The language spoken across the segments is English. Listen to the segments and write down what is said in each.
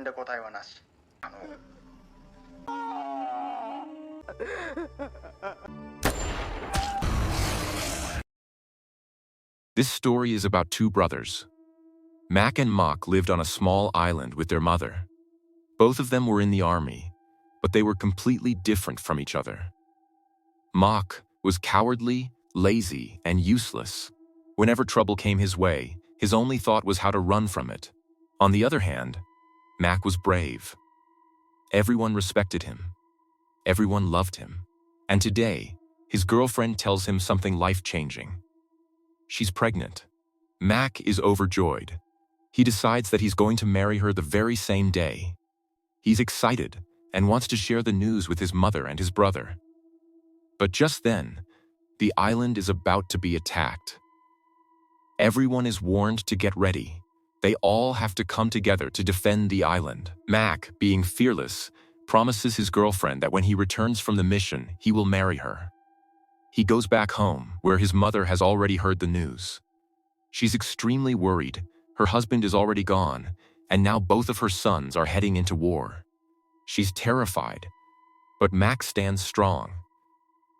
認で答えはなし。This story is about two brothers. Mac and Mock lived on a small island with their mother. Both of them were in the army, but they were completely different from each other. Mock was cowardly, lazy, and useless. Whenever trouble came his way, his only thought was how to run from it. On the other hand, Mac was brave. Everyone respected him. Everyone loved him. And today, his girlfriend tells him something life-changing. She's pregnant. Mac is overjoyed. He decides that he's going to marry her the very same day. He's excited and wants to share the news with his mother and his brother. But just then, the island is about to be attacked. Everyone is warned to get ready. They all have to come together to defend the island. Mac, being fearless, promises his girlfriend that when he returns from the mission, he will marry her. He goes back home, where his mother has already heard the news. She's extremely worried. Her husband is already gone, and now both of her sons are heading into war. She's terrified, but Mac stands strong.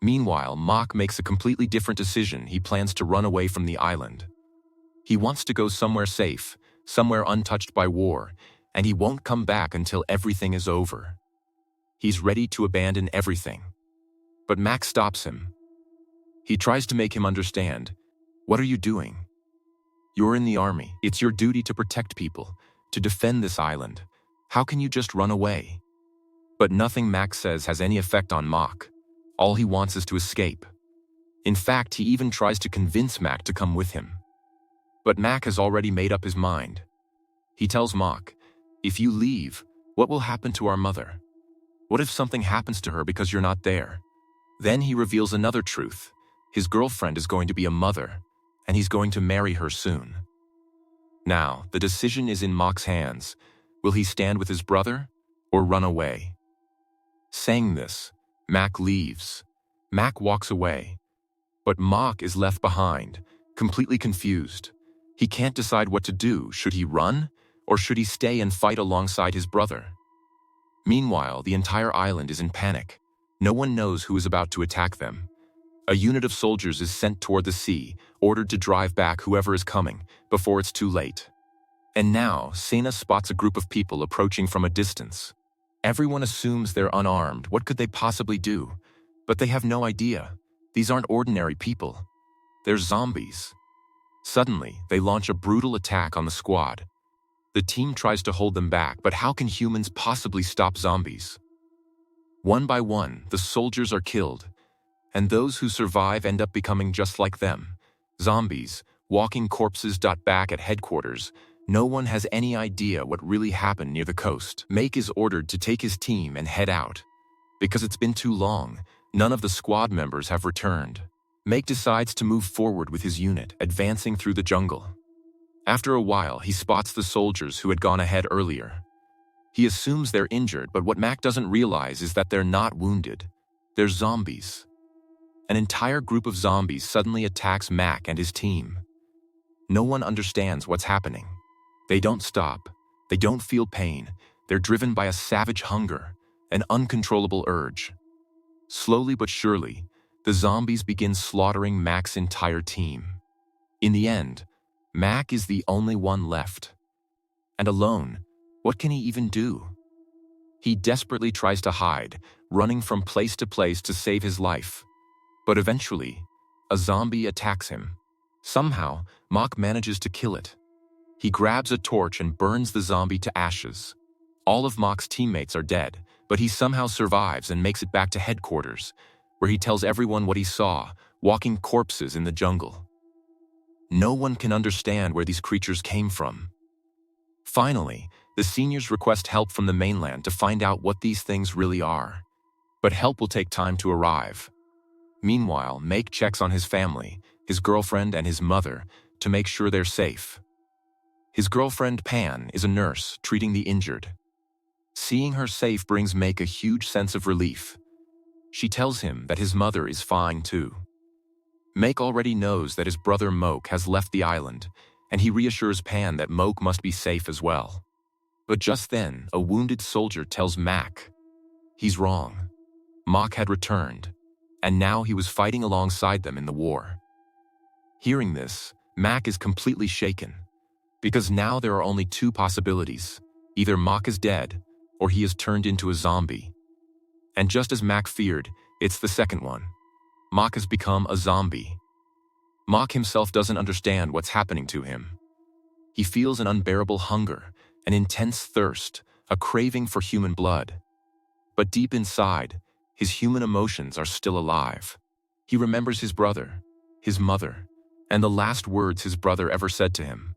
Meanwhile, Mock makes a completely different decision. He plans to run away from the island. He wants to go somewhere safe, somewhere untouched by war, and he won't come back until everything is over. He's ready to abandon everything. But Mac stops him. He tries to make him understand. What are you doing? You're in the army. It's your duty to protect people, to defend this island. How can you just run away? But nothing Mac says has any effect on Mock. All he wants is to escape. In fact, he even tries to convince Mac to come with him. But Mac has already made up his mind. He tells Mock, if you leave, what will happen to our mother? What if something happens to her because you're not there? Then he reveals another truth. His girlfriend is going to be a mother, and he's going to marry her soon. Now, the decision is in Mock's hands. Will he stand with his brother or run away? Saying this, Mac leaves. Mac walks away. But Mock is left behind, completely confused. He can't decide what to do. Should he run, or should he stay and fight alongside his brother? Meanwhile, the entire island is in panic. No one knows who is about to attack them. A unit of soldiers is sent toward the sea, ordered to drive back whoever is coming, before it's too late. And now, Sena spots a group of people approaching from a distance. Everyone assumes they're unarmed. What could they possibly do? But they have no idea. These aren't ordinary people. They're zombies. Suddenly, they launch a brutal attack on the squad. The team tries to hold them back, but how can humans possibly stop zombies? One by one, the soldiers are killed, and those who survive end up becoming just like them. Zombies, walking corpses. Back at headquarters, no one has any idea what really happened near the coast. Make is ordered to take his team and head out. Because it's been too long, none of the squad members have returned. Make decides to move forward with his unit, advancing through the jungle. After a while, he spots the soldiers who had gone ahead earlier. He assumes they're injured, but what Mac doesn't realize is that they're not wounded. They're zombies. An entire group of zombies suddenly attacks Mac and his team. No one understands what's happening. They don't stop. They don't feel pain. They're driven by a savage hunger, an uncontrollable urge. Slowly but surely, the zombies begin slaughtering Mac's entire team. In the end, Mac is the only one left. And alone, what can he even do? He desperately tries to hide, running from place to place to save his life. But eventually, a zombie attacks him. Somehow, Mock manages to kill it. He grabs a torch and burns the zombie to ashes. All of Mock's teammates are dead, but he somehow survives and makes it back to headquarters, where he tells everyone what he saw, walking corpses in the jungle. No one can understand where these creatures came from. Finally, the seniors request help from the mainland to find out what these things really are. But help will take time to arrive. Meanwhile, Make checks on his family, his girlfriend and his mother, to make sure they're safe. His girlfriend, Pan, is a nurse treating the injured. Seeing her safe brings Make a huge sense of relief. She tells him that his mother is fine too. Make already knows that his brother Moke has left the island, and he reassures Pan that Moke must be safe as well. But just then, a wounded soldier tells Mac he's wrong. Mock had returned, and now he was fighting alongside them in the war. Hearing this, Mac is completely shaken, because now there are only two possibilities. Either Mock is dead, or he is turned into a zombie. And just as Mac feared, it's the second one. Mock has become a zombie. Mock himself doesn't understand what's happening to him. He feels an unbearable hunger, an intense thirst, a craving for human blood. But deep inside, his human emotions are still alive. He remembers his brother, his mother, and the last words his brother ever said to him.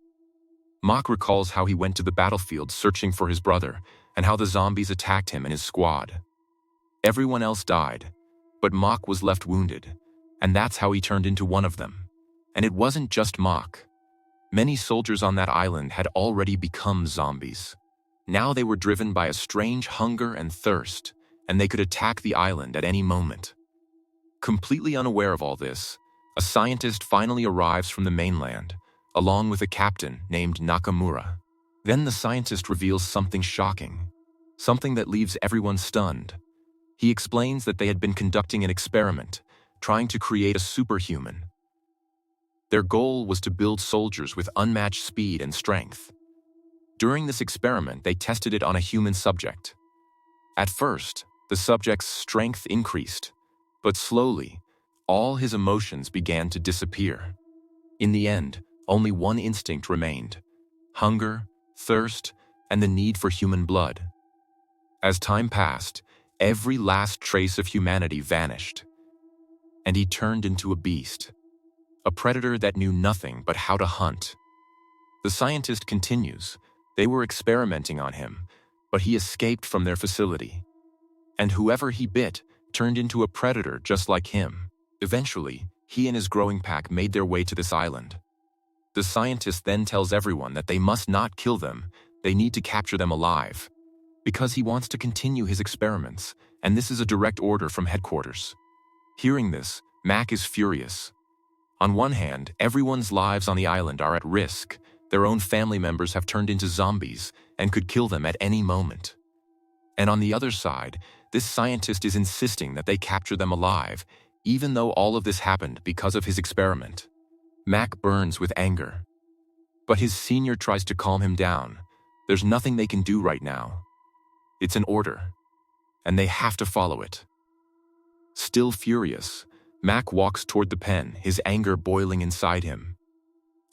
Mock recalls how he went to the battlefield searching for his brother and how the zombies attacked him and his squad. Everyone else died, but Mock was left wounded, and that's how he turned into one of them. And it wasn't just Mock. Many soldiers on that island had already become zombies. Now they were driven by a strange hunger and thirst, and they could attack the island at any moment. Completely unaware of all this, a scientist finally arrives from the mainland, along with a captain named Nakamura. Then the scientist reveals something shocking, something that leaves everyone stunned. He explains that they had been conducting an experiment, trying to create a superhuman. Their goal was to build soldiers with unmatched speed and strength. During this experiment, they tested it on a human subject. At first, the subject's strength increased, but slowly, all his emotions began to disappear. In the end, only one instinct remained: hunger, thirst, and the need for human blood. As time passed, every last trace of humanity vanished, and he turned into a beast, a predator that knew nothing but how to hunt. The scientist continues. They were experimenting on him, but he escaped from their facility. And whoever he bit turned into a predator just like him. Eventually, he and his growing pack made their way to this island. The scientist then tells everyone that they must not kill them, they need to capture them alive, because he wants to continue his experiments, and this is a direct order from headquarters. Hearing this, Mac is furious. On one hand, everyone's lives on the island are at risk. Their own family members have turned into zombies and could kill them at any moment. And on the other side, this scientist is insisting that they capture them alive, even though all of this happened because of his experiment. Mac burns with anger. But his senior tries to calm him down. There's nothing they can do right now. It's an order, and they have to follow it. Still furious, Mac walks toward the pen, his anger boiling inside him.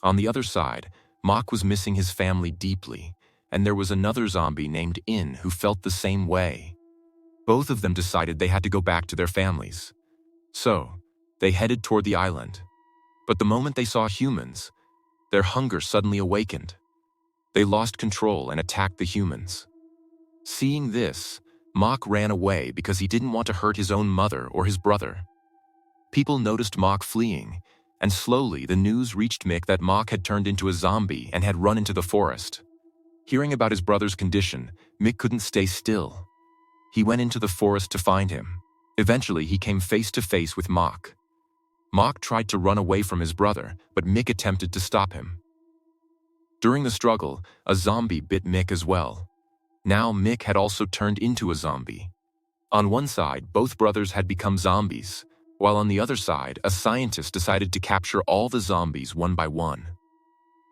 On the other side, Mock was missing his family deeply, and there was another zombie named In who felt the same way. Both of them decided they had to go back to their families. So, they headed toward the island. But the moment they saw humans, their hunger suddenly awakened. They lost control and attacked the humans. Seeing this, Mock ran away because he didn't want to hurt his own mother or his brother. People noticed Mock fleeing, and slowly the news reached Mick that Mock had turned into a zombie and had run into the forest. Hearing about his brother's condition, Mick couldn't stay still. He went into the forest to find him. Eventually, he came face to face with Mock. Mock tried to run away from his brother, but Mick attempted to stop him. During the struggle, a zombie bit Mick as well. Now Mick had also turned into a zombie. On one side, both brothers had become zombies, while on the other side, a scientist decided to capture all the zombies one by one.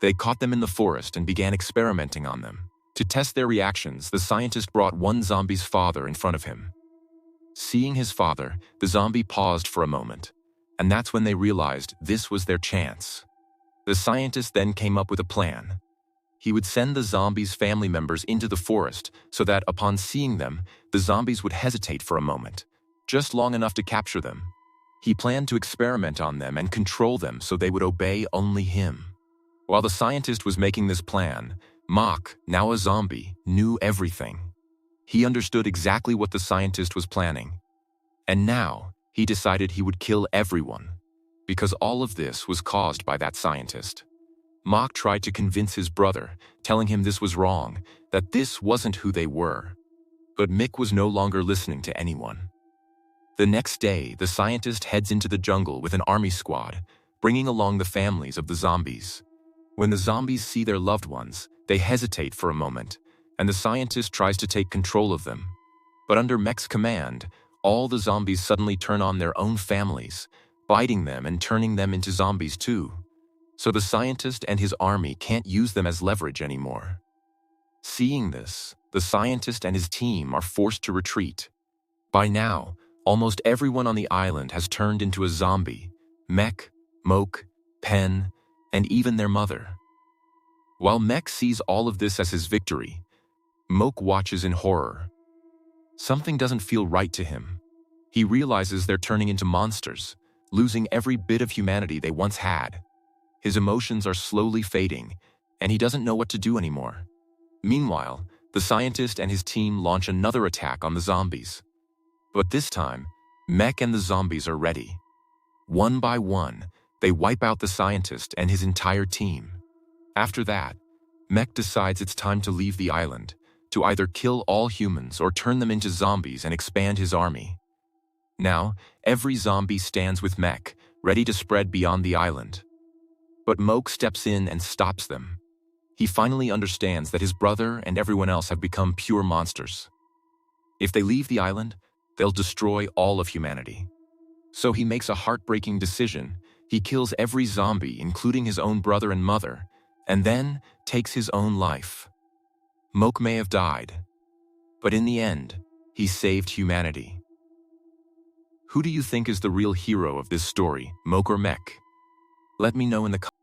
They caught them in the forest and began experimenting on them. To test their reactions, the scientist brought one zombie's father in front of him. Seeing his father, the zombie paused for a moment, and that's when they realized this was their chance. The scientist then came up with a plan. He would send the zombies' family members into the forest so that upon seeing them, the zombies would hesitate for a moment, just long enough to capture them. He planned to experiment on them and control them so they would obey only him. While the scientist was making this plan, Mock, now a zombie, knew everything. He understood exactly what the scientist was planning. And now, he decided he would kill everyone, because all of this was caused by that scientist. Mock tried to convince his brother, telling him this was wrong, that this wasn't who they were. But Mick was no longer listening to anyone. The next day, the scientist heads into the jungle with an army squad, bringing along the families of the zombies. When the zombies see their loved ones, they hesitate for a moment, and the scientist tries to take control of them. But under Mech's command, all the zombies suddenly turn on their own families, biting them and turning them into zombies too. So the scientist and his army can't use them as leverage anymore. Seeing this, the scientist and his team are forced to retreat. By now, almost everyone on the island has turned into a zombie: Mech, Moke, Pen, and even their mother. While Mech sees all of this as his victory, Moke watches in horror. Something doesn't feel right to him. He realizes they're turning into monsters, losing every bit of humanity they once had. His emotions are slowly fading, and he doesn't know what to do anymore. Meanwhile, the scientist and his team launch another attack on the zombies. But this time, Mech and the zombies are ready. One by one, they wipe out the scientist and his entire team. After that, Mech decides it's time to leave the island, to either kill all humans or turn them into zombies and expand his army. Now, every zombie stands with Mech, ready to spread beyond the island. But Moke steps in and stops them. He finally understands that his brother and everyone else have become pure monsters. If they leave the island, they'll destroy all of humanity. So he makes a heartbreaking decision. He kills every zombie, including his own brother and mother, and then takes his own life. Moke may have died, but in the end, he saved humanity. Who do you think is the real hero of this story, Moke or Mech? Let me know in the comments.